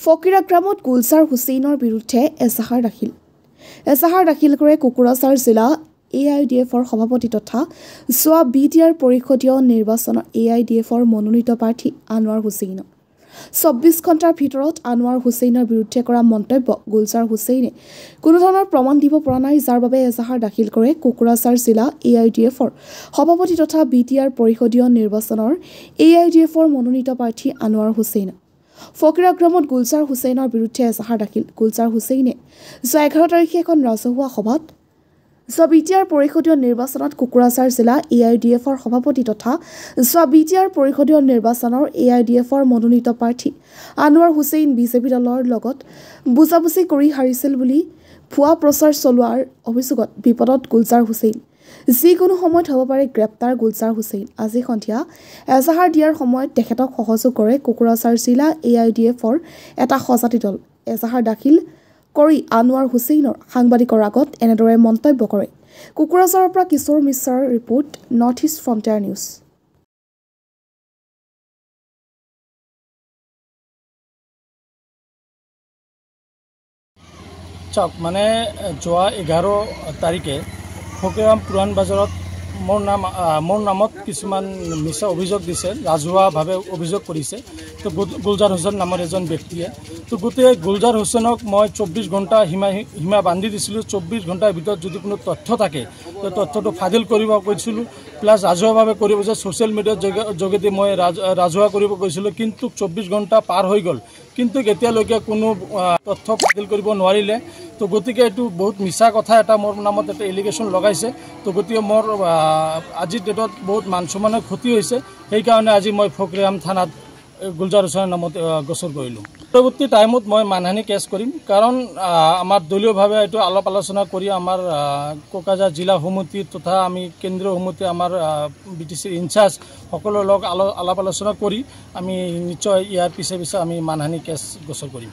ফকিৰা গ্ৰামত গুলজাৰ হুছেইনৰ বিৰুদ্ধে এজাহাৰ দাখিল কৰে কোকৰাঝাৰ জিলা AIDFৰ সভাপতি তথা যোৱা BTR পৰিষদীয় নিৰ্বাচনৰ AIDFৰ মনোনীত প্ৰাৰ্থী আনোৱাৰ হুছেইনৰ ২৪ ঘণ্টাৰ ভিতৰত আনোৱাৰ হুছেইনৰ বিৰুদ্ধে কৰা মন্তব্য গুলজাৰ হুছেইনে কোনো ধৰণৰ প্ৰমাণ দিব পৰা নাই, যাৰ বাবে এজাহাৰ দাখিল কৰে কোকৰাঝাৰ জিলা AIDFৰ সভাপতি তথা BTR পৰিষদীয় নিৰ্বাচনৰ AIDFৰ মনোনীত প্ৰাৰ্থী আনোৱাৰ হুছেইনে ফকিৰা গ্ৰামত গুলজাৰ হুছেইনৰ বিৰুদ্ধে এজাহাৰ দাখিল। গুলজাৰ হুছেইনে যোৱা ১১ তাৰিখে এখন ৰাজহুৱা সভাত যোৱা BTR পৰিষদীয় নিৰ্বাচনত কোকৰাঝাৰ জিলা AIDFৰ সভাপতি তথা যোৱা BTR পৰিষদীয় নিৰ্বাচনৰ AIDFৰ মনোনীত প্ৰাৰ্থী আনোৱাৰ হুছেইন বিজেপি দলৰ লগত বুজাবুজি কৰি হাৰিছিল বুলি ভুৱা প্ৰচাৰ চলোৱাৰ অভিযোগত বিপদত গুলজাৰ হুছেইন। যিকোনো সময়ত হ'ব পাৰে গ্ৰেপ্তাৰ গুলজাৰ হুছেইন। আজি সন্ধিয়া এজাহাৰ দিয়াৰ সময়ত তেখেতক সহযোগ কৰে কোকৰাঝাৰ জিলা AIDFৰ এটা সজাতি দল। এজাহাৰ দাখিল কৰি আনোৱাৰ হুছেইনৰ সাংবাদিকৰ আগত এনেদৰে মন্তব্য কৰে। কোকৰাঝাৰৰ পৰা কিশোৰ মিশ্ৰৰ report, north east frontier news. চাওক, মানে যোৱা 11 তাৰিখে ফকিৰাম পুৰাণ বাজাৰত মোৰ নামত কিছুমান মিছা অভিযোগ দিছে, ৰাজহুৱাভাৱে অভিযোগ কৰিছে। তো গুলজাৰ হুছেইন নামৰ এজন ব্যক্তিয়ে, তো গোটেই গুলজাৰ হুছেইনক মই 24 ঘণ্টা সীমা বান্ধি দিছিলোঁ। 24 ঘণ্টাৰ ভিতৰত যদি কোনো তথ্য থাকে তো তথ্যটো ফাদিল কৰিব কৈছিলোঁ, প্লাছ ৰাজহুৱাভাৱে কৰিব যে ছ'চিয়েল মিডিয়াৰ যোগেদি মই ৰাজহুৱা কৰিব কৈছিলোঁ। কিন্তু 24 ঘণ্টা পাৰ হৈ গ'ল, কিন্তু এতিয়ালৈকে কোনো তথ্য ফাদিল কৰিব নোৱাৰিলে। তো গতিকে এইটো বহুত মিছা কথা এটা মোৰ নামত এটা এলিগেশ্যন লগাইছে। তো গতিকে মোৰ আজিৰ ডেটত বহুত মান সন্মানৰ ক্ষতি হৈছে। সেইকাৰণে আজি মই ফকিৰাম থানাত গুলজাৰ হুছেইনৰ নামত গোচৰ কৰিলোঁ। পৰৱৰ্তী টাইমত মই মানহানি কেছ কৰিম, কাৰণ আমাৰ দলীয়ভাৱে এইটো আলাপ আলোচনা কৰি আমাৰ কোকৰাঝাৰ জিলা সমিতি তথা আমি কেন্দ্ৰীয় সমিতি আমাৰ BTC ইনচাৰ্জ সকলোৰ লগত আলাপ আলোচনা কৰি আমি নিশ্চয় ইয়াৰ পিছে আমি মানহানি কেছ গোচৰ কৰিম।